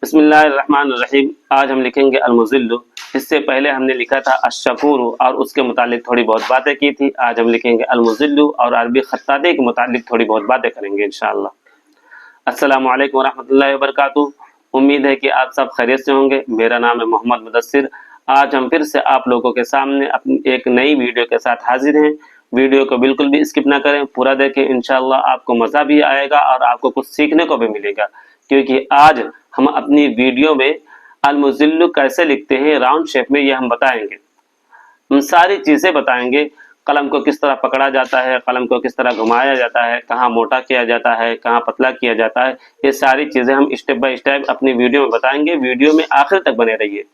बिस्मिल्लाहिर्रहमानिर्रहीम। आज हम लिखेंगे अल-मुज़िल्लु। इससे पहले हमने लिखा था अश-शकूरु और उसके मुतालिक थोड़ी बहुत बातें की थी। आज हम लिखेंगे अल-मुज़िल्लु और अरबी खत्ताती के मुतालिक थोड़ी बहुत बातें करेंगे इंशाअल्लाह। अस्सलामु अलैकुम वरहमतुल्लाहि वबरकातुहू। उम्मीद है कि आप सब खैरियत से होंगे। मेरा नाम है मोहम्मद मुदस्सिर। आज हम फिर से आप लोगों के सामने अपनी एक नई वीडियो के साथ हाजिर हैं। वीडियो को बिल्कुल भी स्किप ना करें, पूरा देखें। इंशाअल्लाह आपको मज़ा भी आएगा और आपको कुछ सीखने को भी मिलेगा, क्योंकि आज हम अपनी वीडियो में अल-मुज़िल्लु कैसे लिखते हैं राउंड शेप में, ये हम बताएंगे। हम सारी चीज़ें बताएंगे। कलम को किस तरह पकड़ा जाता है, कलम को किस तरह घुमाया जाता है, कहाँ मोटा किया जाता है, कहाँ पतला किया जाता है, ये सारी चीज़ें हम स्टेप बाय स्टेप अपनी वीडियो में बताएंगे। वीडियो में आखिर तक बने रहिए।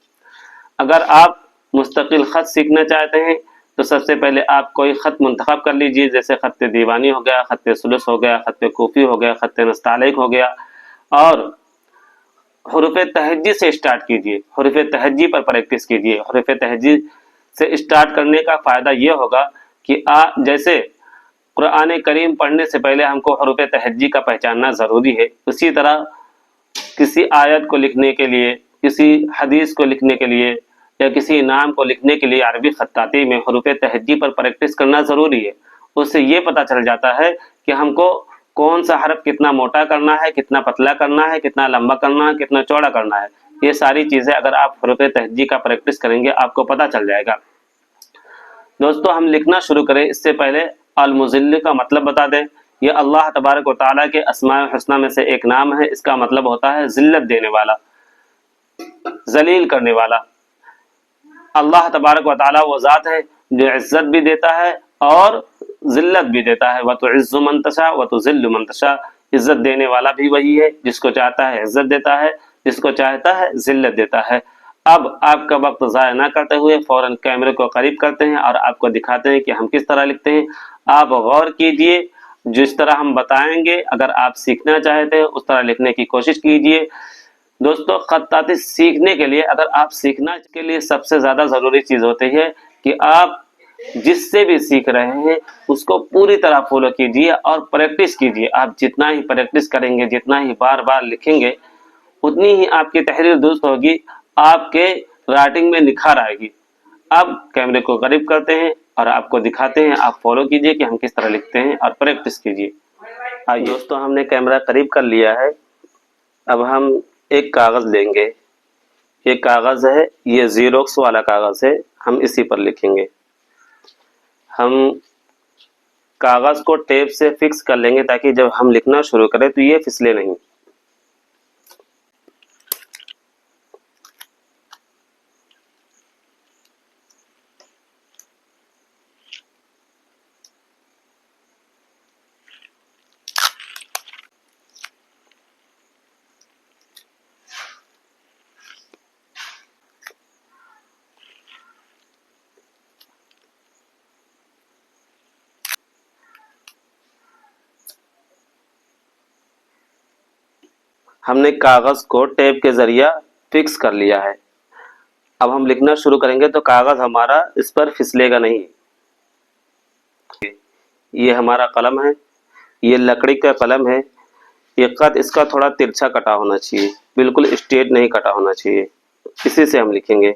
अगर आप मुस्तकिल ख़त सीखना चाहते हैं तो सबसे पहले आप कोई ख़त मुंतखब कर लीजिए, जैसे ख़त दीवानी हो गया, ख़त सुलुस हो गया, ख़त कूफ़ी हो गया, ख़त नस्तालिक हो गया। और हुरूफ़े तहज्जी से स्टार्ट कीजिए, हुरूफ़े तहज्जी पर प्रैक्टिस कीजिए। हुरूफ़े तहज्जी से स्टार्ट करने का फ़ायदा ये होगा कि जैसे कुरान करीम पढ़ने से पहले हमको हुरूफ़े तहज्जी का पहचानना ज़रूरी है, उसी तरह किसी आयत को लिखने के लिए, किसी हदीस को लिखने के लिए या किसी नाम को लिखने के लिए अरबी खत्ताती में हुरूफ़े तहज्जी पर प्रैक्टिस करना ज़रूरी है। उससे ये पता चल जाता है कि हमको कौन सा हरफ कितना मोटा करना है, कितना पतला करना है, कितना लंबा करना है, कितना चौड़ा करना है। ये सारी चीज़ें अगर आप हुरूफ़े तहज्जी का प्रैक्टिस करेंगे आपको पता चल जाएगा। दोस्तों, हम लिखना शुरू करें इससे पहले अल-मुज़िल्लु का मतलब बता दें। ये अल्लाह तबारक व तआला के अस्माए हुस्ना में से एक नाम है। इसका मतलब होता है ज़िल्लत देने वाला, ज़लील करने वाला। अल्लाह तबारक व तआला वो ज़ात है जो इज़्ज़त भी देता है और ज़िल्लत भी देता है। व तुइज़्ज़ु मन तशा व तुज़िल्लु मन तशा। इज़्ज़त देने वाला भी वही है, जिसको चाहता है इज़्ज़त देता है, जिसको चाहता है ज़िल्लत देता है। अब आपका वक्त ज़ाया ना करते हुए फ़ौरन कैमरे को करीब करते हैं और आपको दिखाते हैं कि हम किस तरह लिखते हैं। आप गौर कीजिए, जिस तरह हम बताएंगे अगर आप सीखना चाहते हैं उस तरह लिखने की कोशिश कीजिए। दोस्तों, खत्ताती सीखने के लिए, अगर आप सीखना के लिए सबसे ज़्यादा ज़रूरी चीज़ होती है कि आप जिससे भी सीख रहे हैं उसको पूरी तरह फॉलो कीजिए और प्रैक्टिस कीजिए। आप जितना ही प्रैक्टिस करेंगे, जितना ही बार बार लिखेंगे, उतनी ही आपकी तहरीर दुरुस्त होगी, आपके राइटिंग में निखार आएगी। अब कैमरे को करीब करते हैं और आपको दिखाते हैं, आप फॉलो कीजिए कि हम किस तरह लिखते हैं और प्रैक्टिस कीजिए। आइए दोस्तों, हमने कैमरा करीब कर लिया है। अब हम एक कागज़ लेंगे। ये कागज़ है, ये ज़ीरोक्स वाला कागज़ है, हम इसी पर लिखेंगे। हम कागज़ को टेप से फिक्स कर लेंगे ताकि जब हम लिखना शुरू करें तो ये फिसले नहीं। हमने कागज़ को टेप के ज़रिए फिक्स कर लिया है। अब हम लिखना शुरू करेंगे तो कागज़ हमारा इस पर फिसलेगा नहीं। ये हमारा कलम है, ये लकड़ी का कलम है। ये कट इसका थोड़ा तिरछा कटा होना चाहिए, बिल्कुल स्ट्रेट नहीं कटा होना चाहिए। इसी से हम लिखेंगे।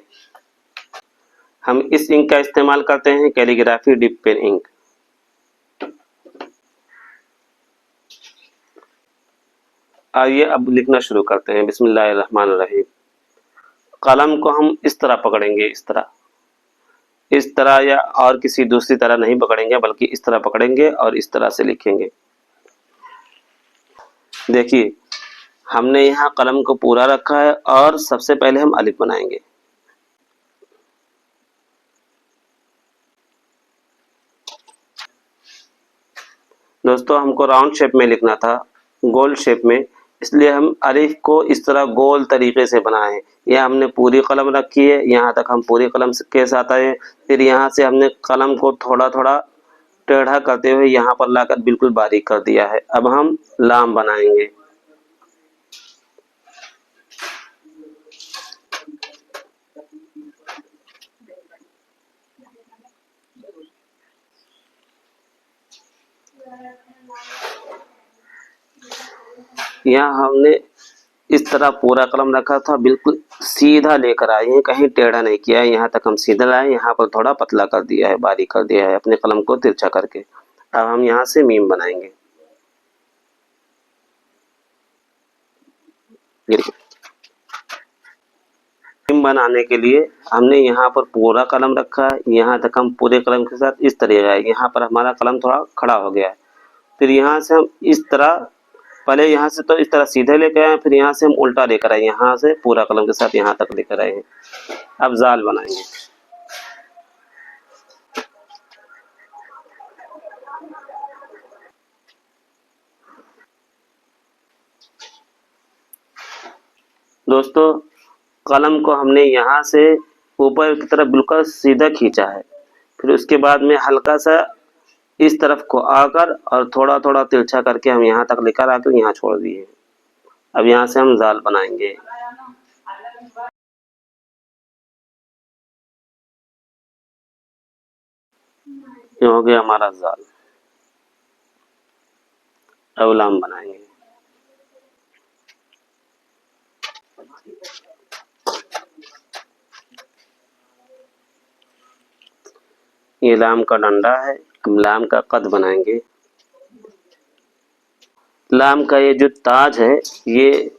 हम इस इंक का इस्तेमाल करते हैं, कैलीग्राफी डिप पेन इंक। आइए अब लिखना शुरू करते हैं। बिस्मिल्लाहिर्रहमानिर्रहीम। कलम को हम इस तरह पकड़ेंगे, इस तरह या और किसी दूसरी तरह नहीं पकड़ेंगे, बल्कि इस तरह पकड़ेंगे और इस तरह से लिखेंगे। देखिए, हमने यहाँ कलम को पूरा रखा है और सबसे पहले हम अलिफ बनाएंगे। दोस्तों, हमको राउंड शेप में लिखना था, गोल शेप में, इसलिए हम अलिफ को इस तरह गोल तरीके से बनाए। यह हमने पूरी कलम रखी है, यहाँ तक हम पूरी कलम के साथ आए। फिर यहाँ से हमने कलम को थोड़ा थोड़ा टेढ़ा करते हुए यहाँ पर लाकर बिल्कुल बारीक कर दिया है। अब हम लाम बनाएंगे। यहाँ हमने इस तरह पूरा कलम रखा था, बिल्कुल सीधा लेकर आए हैं, कहीं टेढ़ा नहीं किया है। यहाँ तक हम सीधा लाए, यहाँ पर थोड़ा पतला कर दिया है, बारीक कर दिया है अपने कलम को तिरछा करके। अब हम यहाँ से मीम बनाएंगे। मीम बनाने के लिए हमने यहाँ पर पूरा कलम रखा है, यहाँ तक हम पूरे कलम के साथ इस तरह आए। यहाँ पर हमारा कलम थोड़ा खड़ा हो गया है। फिर यहाँ से हम इस तरह, पहले यहाँ से तो इस तरह सीधे लेकर आए, फिर यहाँ से हम उल्टा लेकर आए, यहाँ से पूरा कलम के साथ यहाँ तक लेकर आए हैं। अब जाल बनाएंगे। दोस्तों, कलम को हमने यहाँ से ऊपर की तरफ बिल्कुल सीधा खींचा है, फिर उसके बाद में हल्का सा इस तरफ को आकर और थोड़ा थोड़ा तिरछा करके हम यहाँ तक लेकर आकर यहाँ छोड़ दिए। अब यहाँ से हम जाल बनाएंगे। ये हो गया हमारा जाल। अब लाम बनाएंगे। ये लाम का डंडा है। अब लाम का कद बनाएंगे। लाम का ये जो ताज है, ये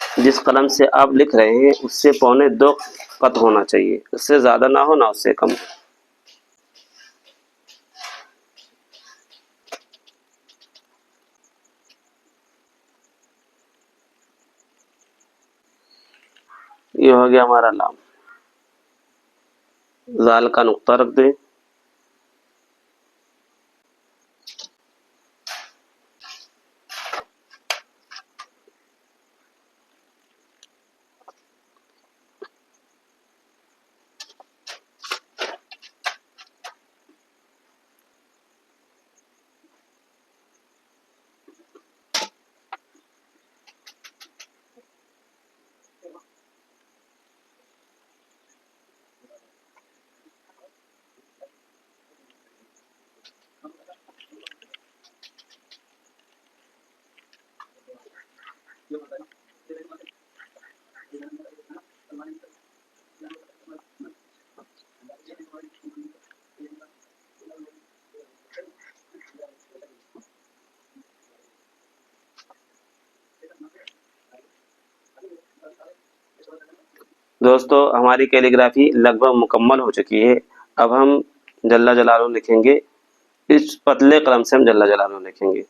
जिस कलम से आप लिख रहे हैं उससे 1.25 कद होना चाहिए, उससे ज़्यादा ना हो ना उससे कम। ये हो गया हमारा लाम। जाल का नुक्ता रख दें। दोस्तों, हमारी कैलीग्राफी लगभग मुकम्मल हो चुकी है। अब हम जल्ला जलालू लिखेंगे। इस पतले कलम से हम जल्ला जलालू लिखेंगे।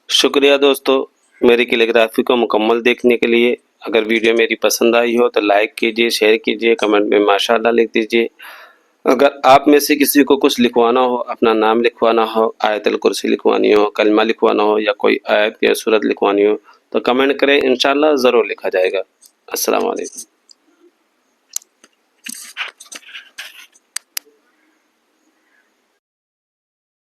शुक्रिया दोस्तों। मेरी कैलीग्राफी को मुकम्मल देखने के लिए अगर वीडियो मेरी पसंद आई हो तो लाइक कीजिए, शेयर कीजिए, कमेंट में माशाअल्लाह लिख दीजिए। अगर आप में से किसी को कुछ लिखवाना हो, अपना नाम लिखवाना हो, आयतुल कुर्सी लिखवानी हो, कलमा लिखवाना हो या कोई आयत या सूरत लिखवानी हो तो कमेंट करें, इंशाअल्लाह ज़रूर लिखा जाएगा। अस्सलाम वालेकुम।